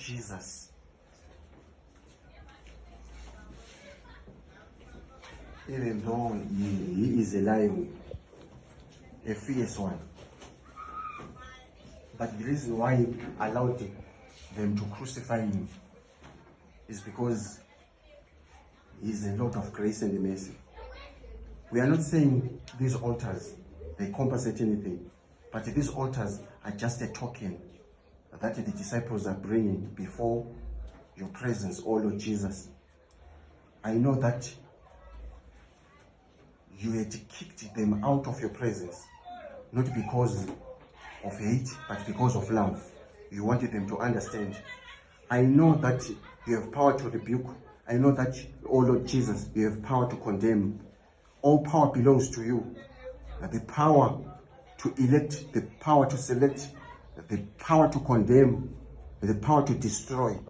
Jesus, even though he is alive, a fierce one, but the reason why he allowed them to crucify him is because he is a Lord of grace and mercy. We are not saying these altars, they compensate anything, but these altars are just a token that the disciples are bringing before your presence, O Lord Jesus. I know that you had kicked them out of your presence, not because of hate, but because of love. You wanted them to understand. I know that you have power to rebuke. I know that, O Lord Jesus, you have power to condemn. All power belongs to you. The power to elect, the power to select, the power to condemn, the power to destroy.